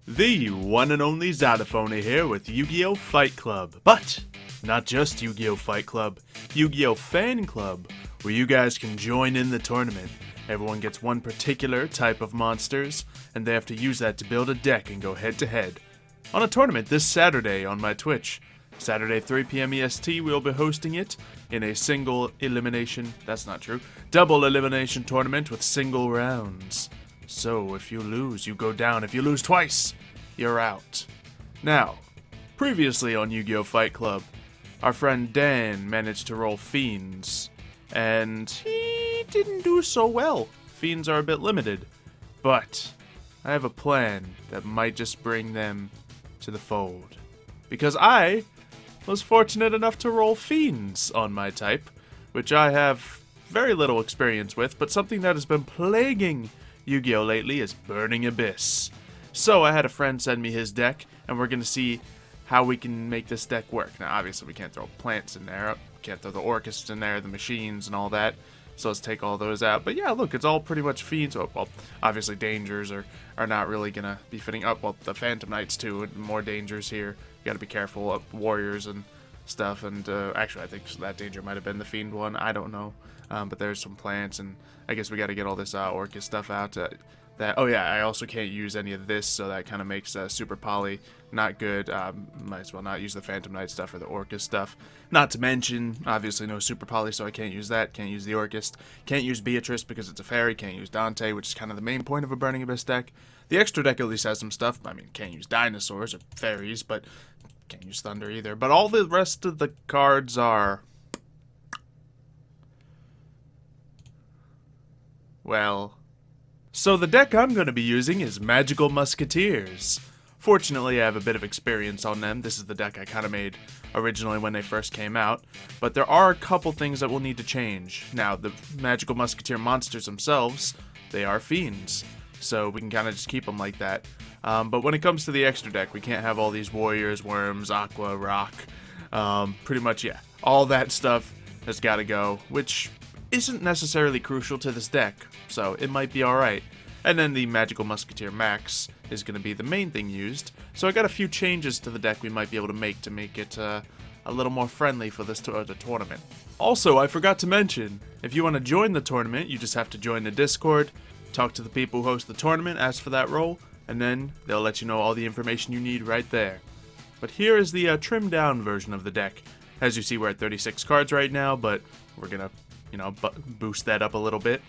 The one and only Xylophoney here with Yu-Gi-Oh! Fight Club. But not just Yu-Gi-Oh! Fight Club, Yu-Gi-Oh! Fan Club, where you guys can join in the tournament. Everyone gets one particular type of monsters, and they have to use that to build a deck and go head-to-head. On a tournament this Saturday on my Twitch. Saturday 3 p.m. EST, we'll be hosting it in a single elimination, that's not true, double elimination tournament with single rounds. So, if you lose, you go down. If you lose twice, you're out. Now, previously on Yu-Gi-Oh! Fight Club, our friend Dan managed to roll Fiends, and he didn't do so well. Fiends are a bit limited, but I have a plan that might just bring them to the fold. Because I was fortunate enough to roll Fiends on my type, which I have very little experience with, but something that has been plaguing Yu-Gi-Oh! Lately is Burning Abyss. So I had a friend send me his deck, and we're going to see how we can make this deck work. Now, obviously, we can't throw plants in there, we can't throw the orchestras in there, the machines, and all that. So let's take all those out. But yeah, look, it's all pretty much Fiends. Well, obviously, Dangers are not really going to be fitting up. Well, the Phantom Knights, too, and more Dangers here. You got to be careful of Warriors and stuff. And actually, I think that Danger might have been the Fiend one. I don't know. But there's some plants, and I guess we got to get all this Orchid stuff out. Oh yeah, I also can't use any of this, so that kind of makes Super Poly not good. Might as well not use the Phantom Knight stuff or the Orchid stuff. Not to mention, obviously no Super Poly, so I can't use that. Can't use the Orchid. Can't use Beatrice because it's a fairy. Can't use Dante, which is kind of the main point of a Burning Abyss deck. The extra deck at least has some stuff. I mean, can't use dinosaurs or fairies, but can't use Thunder either. But all the rest of the cards are, well, so the deck I'm going to be using is Magical Musketeers. Fortunately, I have a bit of experience on them. This is the deck I kind of made originally when they first came out. But there are a couple things that we'll need to change. Now, the Magical Musketeer monsters themselves, they are Fiends. So we can kind of just keep them like that. But when it comes to the extra deck, we can't have all these Warriors, Worms, Aqua, Rock. Pretty much, yeah. All that stuff has got to go, which isn't necessarily crucial to this deck, so it might be alright. And then the Magical Musketeer Max is going to be the main thing used, so I got a few changes to the deck we might be able to make it a little more friendly for this the tournament. Also, I forgot to mention, if you want to join the tournament, you just have to join the Discord, talk to the people who host the tournament, ask for that role, and then they'll let you know all the information you need right there. But here is the trimmed down version of the deck. As you see, we're at 36 cards right now, but we're going to boost that up a little bit.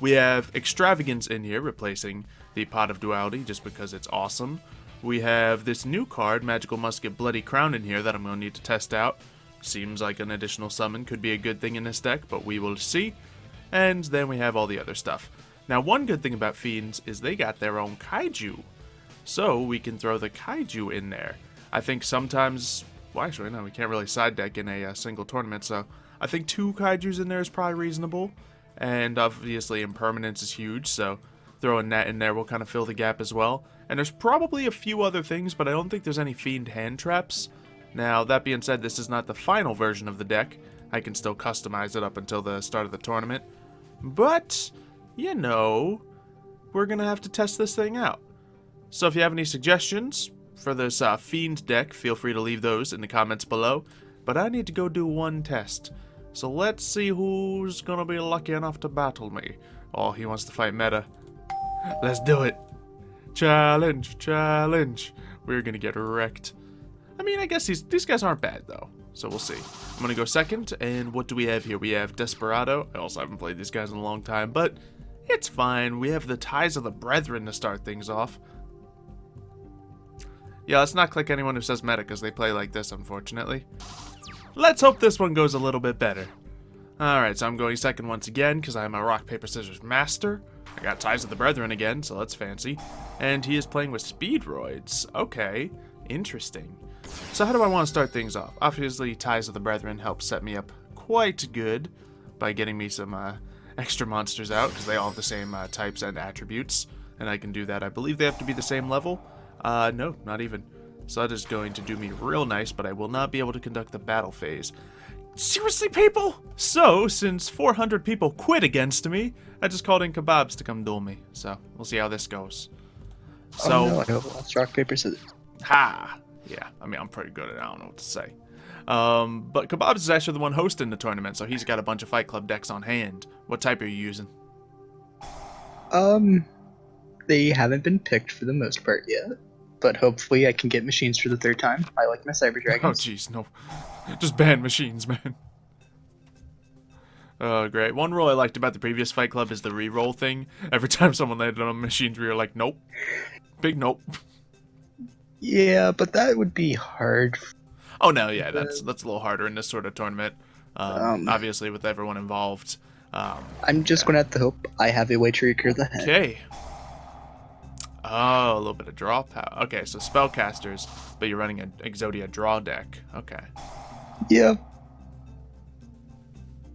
We have Extravagance in here, replacing the Pot of Duality, just because it's awesome. We have this new card, Magical Musket Bloody Crown, in here that I'm going to need to test out. Seems like an additional summon could be a good thing in this deck, but we will see. And then we have all the other stuff. Now, one good thing about Fiends is they got their own Kaiju. So we can throw the Kaiju in there. I think sometimes, well, actually, no, we can't really side deck in a single tournament, so I think 2 Kaijus in there is probably reasonable, and obviously Impermanence is huge, so throwing that in there will kind of fill the gap as well. And there's probably a few other things, but I don't think there's any Fiend hand traps. Now, that being said, this is not the final version of the deck. I can still customize it up until the start of the tournament. But, you know, we're going to have to test this thing out. So if you have any suggestions for this Fiend deck, feel free to leave those in the comments below. But I need to go do one test. So let's see who's gonna be lucky enough to battle me. Oh, he wants to fight Meta. Let's do it. Challenge, challenge. We're gonna get wrecked. I mean, I guess these guys aren't bad, though. So we'll see. I'm gonna go second, and what do we have here? We have Desperado. I also haven't played these guys in a long time, but it's fine. We have the Ties of the Brethren to start things off. Yeah, let's not click anyone who says Meta, because they play like this, unfortunately. Let's hope this one goes a little bit better. Alright, so I'm going second once again, because I'm a rock, paper, scissors master. I got Ties of the Brethren again, so that's fancy. And he is playing with Speedroids. Okay, interesting. So how do I want to start things off? Obviously, Ties of the Brethren helps set me up quite good by getting me some extra monsters out, because they all have the same types and attributes. And I can do that. I believe they have to be the same level. No, not even. So that is going to do me real nice, but I will not be able to conduct the battle phase. Seriously, people? So, since 400 people quit against me, I just called in Kebabs to come duel me. So, we'll see how this goes. Oh So, no, I hope lost rock, paper, scissors. ha! Yeah, I mean, I'm pretty good at it. I don't know what to say. But Kebabs is actually the one hosting the tournament, so he's got a bunch of Fight Club decks on hand. What type are you using? They haven't been picked for the most part yet, but hopefully I can get machines for the third time. I like my Cyber Oh, Dragons. jeez, no. Just ban machines, man. Oh, great. One rule I liked about the previous Fight Club is the reroll thing. Every time someone landed on machines, we were like, nope. Big nope. Yeah, but that would be hard. Oh, no, yeah, that's a little harder in this sort of tournament. Um, Obviously, with everyone involved. I'm just Yeah. gonna have to hope I have a way to recur the head. Okay. Oh, a little bit of draw power. Okay, so spellcasters, but you're running an Exodia draw deck. Okay. Yep.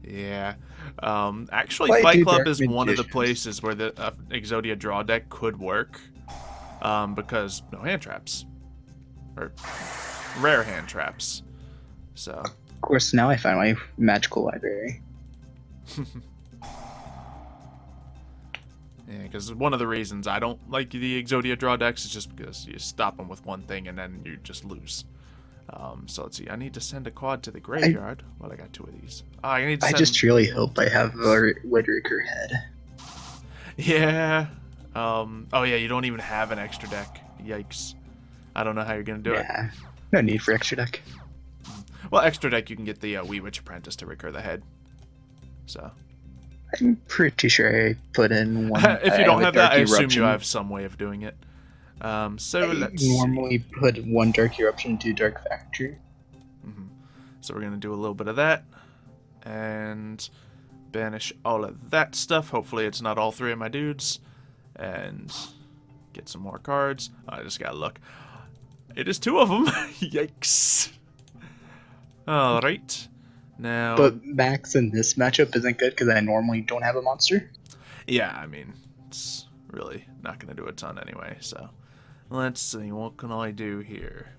Yeah. Actually, Why Fight do Club Dark is one of the Magicians? places where the Exodia draw deck could work. Because no hand traps. Or rare hand traps. So. Of course, now I find my magical library. Yeah, because one of the reasons I don't like the Exodia draw decks is just because you stop them with one thing and then you just lose. So let's see. I need to send a quad to the graveyard. Well, I got 2 of these. I need to I send... just really hope I have a way to recur head. Yeah. Oh, yeah, you don't even have an extra deck. Yikes. I don't know how you're going to do it. Yeah, no need for extra deck. Well, extra deck, you can get the Wee Witch Apprentice to recur the head. So. I'm pretty sure I put in one. If you don't have that, I assume Eruption. you have some way of doing it. So I let's see. normally put one Dark Eruption to Dark Factory. So we're going to do a little bit of that. And banish all of that stuff. Hopefully it's not all 3 of my dudes. And get some more cards. I just got to look. It is 2 of them. Yikes. Alright. Now... But Max in this matchup isn't good because I normally don't have a monster. Yeah, I mean, it's really not going to do a ton anyway, so... Let's see, what can I do here?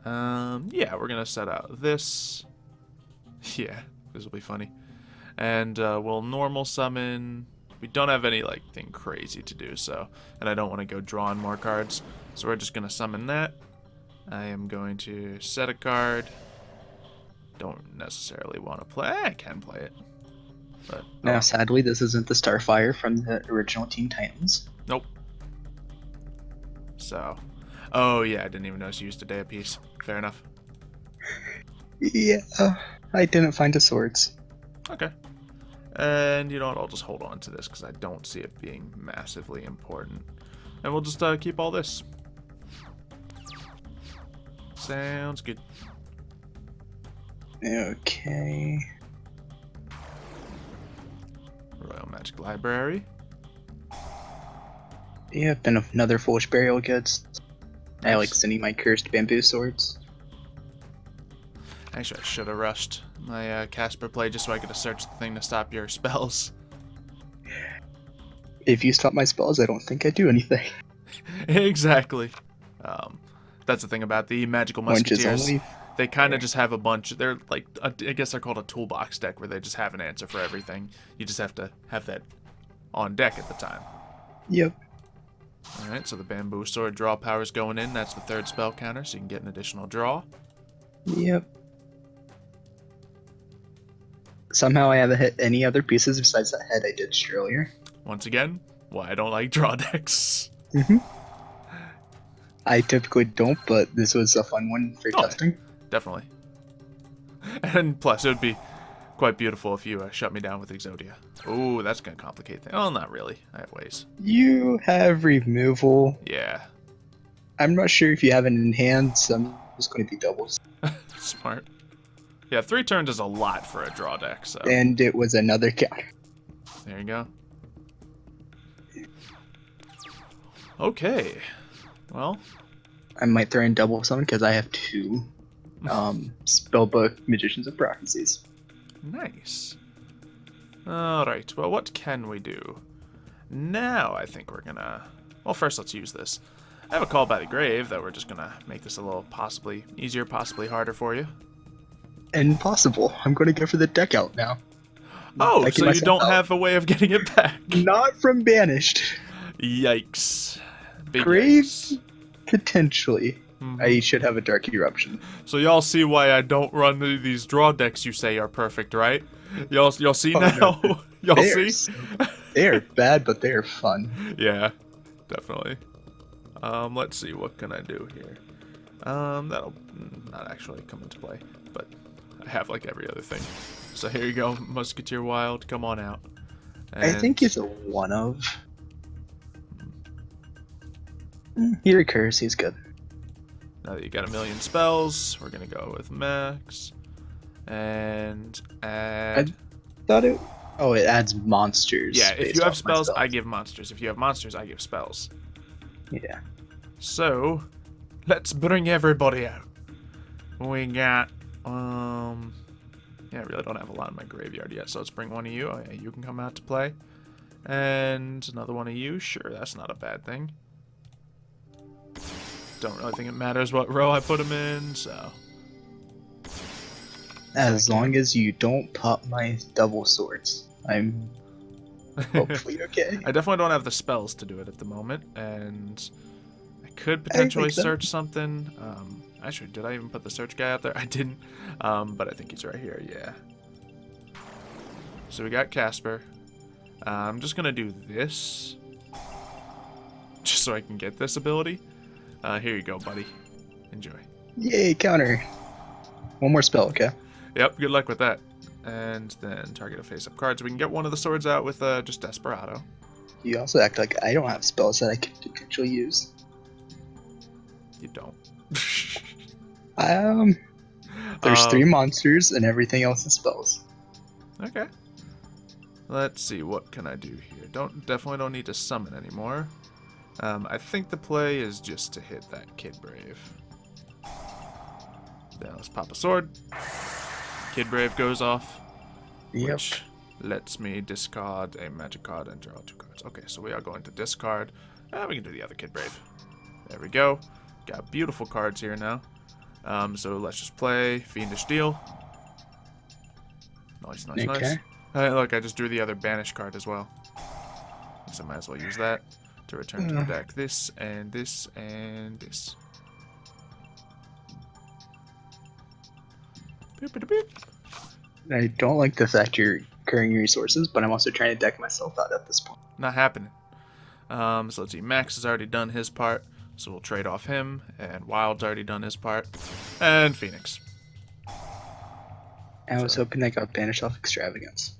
Yeah, we're going to set out this. Yeah, this will be funny. And we'll normal summon... We don't have any, like, thing crazy to do, so... And I don't want to go drawing more cards, so we're just going to summon that. I am going to set a card... Don't necessarily want to play. I can play it. But Now, sadly, this isn't the Starfire from the original Teen Titans. nope. So, oh yeah, I didn't even notice you used a day apiece. Fair enough. Yeah, I didn't find a swords. Okay. And you know what? I'll just hold on to this because I don't see it being massively important. And we'll just keep all this. Sounds good. Okay. Royal Magic Library. Yeah, then another Foolish Burial Goods. I like Nice. sending my cursed bamboo swords. Actually, I should have rushed my Casper play just so I could have searched the thing to stop your spells. If you stop my spells, I don't think I do anything. Exactly. That's the thing about the Magical Orange is Musketeers. only. They kind of just have a bunch. They're like, I guess they're called a toolbox deck where they just have an answer for everything. You just have to have that on deck at the time. Yep. Alright, so the Bamboo Sword draw power's going in. That's the 3rd spell counter, so you can get an additional draw. Yep. Somehow I haven't hit any other pieces besides that head I ditched earlier. Once again, why I don't like draw decks. I typically don't, but this was a fun one for Oh, testing. Definitely. And plus, it would be quite beautiful if you shut me down with Exodia. Ooh, that's going to complicate things. Oh, not really. I have ways. You have removal. Yeah. I'm not sure if you have it in hand, so I'm just going to be doubles. Smart. Yeah, 3 turns is a lot for a draw deck, so... And it was another counter. There you go. Okay. Well, I might throw in double summon because I have 2 spellbook Magicians of Prophecies. nice. Alright, well, what can we do? Now I think we're gonna... Well, first let's use this. I have a Call by the Grave that we're just gonna make this a little possibly easier, possibly harder for you. Impossible. I'm going to go for the deck out now. Oh, Backing so you myself don't out. have a way of getting it back. Not from Banished. Yikes. Big Grave? yikes. Potentially. I should have a Dark Eruption. So y'all see why I don't run these draw decks you say are perfect, right? Y'all see Oh, now? no. Y'all They are see? they are bad, but they are fun. Yeah, definitely. Let's see, what can I do here? That'll not actually come into play, but I have like every other thing. So here you go, Musketeer Wild, come on out. I think he's a one of. He recurs, he's good. Now that you got a million spells, we're gonna go with Max. And add... I thought it... Oh, it adds monsters. Yeah, if based you have off my spells, I give monsters. If you have monsters, I give spells. Yeah. So, let's bring everybody out. We got, yeah, I really don't have a lot in my graveyard yet, so let's bring one of you. Oh, yeah, you can come out to play. And another one of you. Sure, that's not a bad thing. Don't really think it matters what row I put them in, so... As long as you don't pop my double swords, I'm hopefully okay. I definitely don't have the spells to do it at the moment, and I could potentially search something. Actually, did I even put the search guy out there? I didn't, but I think he's right here, yeah. So we got Casper. I'm just gonna do this, just so I can get this ability. Here you go, buddy. Enjoy. Yay, counter. One more spell, okay? Yep, good luck with that. And then target a face-up card, so we can get one of the swords out with just Desperado. You also act like I don't have spells that I could potentially use. You don't. There's 3 monsters and everything else is spells. Okay. Let's see, what can I do here? Definitely don't need to summon anymore. I think the play is just to hit that Kid Brave. Then let's pop a sword. Kid Brave goes off. Yep. Which lets me discard a magic card and draw 2 cards. Okay, so we are going to discard. We can do the other Kid Brave. There we go. Got beautiful cards here now. So let's just play Fiendish Deal. Nice, nice, Okay. nice. Look, I just drew the other Banish card as well. So I might as well use that to return to the deck. This, and this, and this. Boop, boop, boop. I don't like the fact you're carrying resources, but I'm also trying to deck myself out at this point. Not happening. So let's see. Max has already done his part, so we'll trade off him. And Wild's already done his part. And Phoenix. I was hoping I got banished off Extravagance.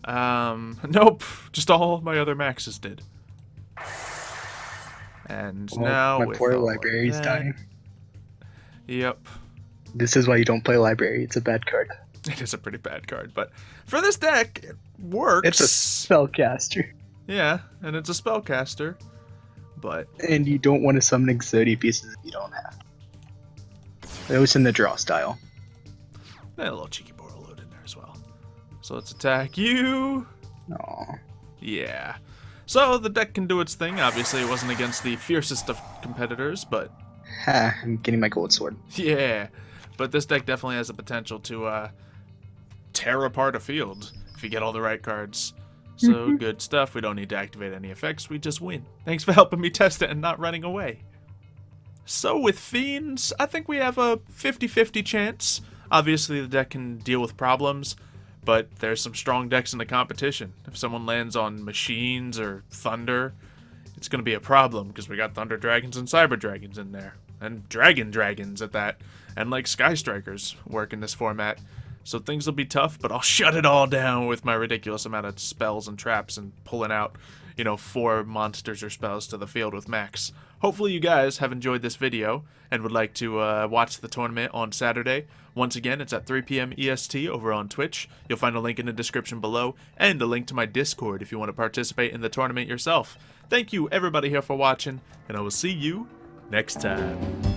Nope. Just all my other Maxes did. And Well, now my with poor all library's that- dying. Yep. This is why you don't play library. It's a bad card. It is a pretty bad card, but for this deck, it works. It's a spellcaster. Yeah, and it's a spellcaster, but... And you don't want to summon Exodia pieces if you don't have to. It was in the draw style. And a little cheeky Borreload in there as well. So let's attack you. Aw. Yeah. So the deck can do its thing. Obviously, it wasn't against the fiercest of competitors, but... Ha, I'm getting my gold sword. Yeah. But this deck definitely has the potential to tear apart a field if you get all the right cards. So good stuff. We don't need to activate any effects. We just win. Thanks for helping me test it and not running away. So with Fiends, I think we have a 50-50 chance. Obviously, the deck can deal with problems, but there's some strong decks in the competition. If someone lands on Machines or Thunder, it's going to be a problem because we got Thunder Dragons and Cyber Dragons in there. And Dragon Dragons at that. And like Sky Strikers work in this format. So things will be tough, but I'll shut it all down with my ridiculous amount of spells and traps and pulling out, 4 monsters or spells to the field with Max. Hopefully you guys have enjoyed this video and would like to watch the tournament on Saturday. Once again, it's at 3 p.m. EST over on Twitch. You'll find a link in the description below and a link to my Discord if you want to participate in the tournament yourself. Thank you everybody here for watching, and I will see you next time.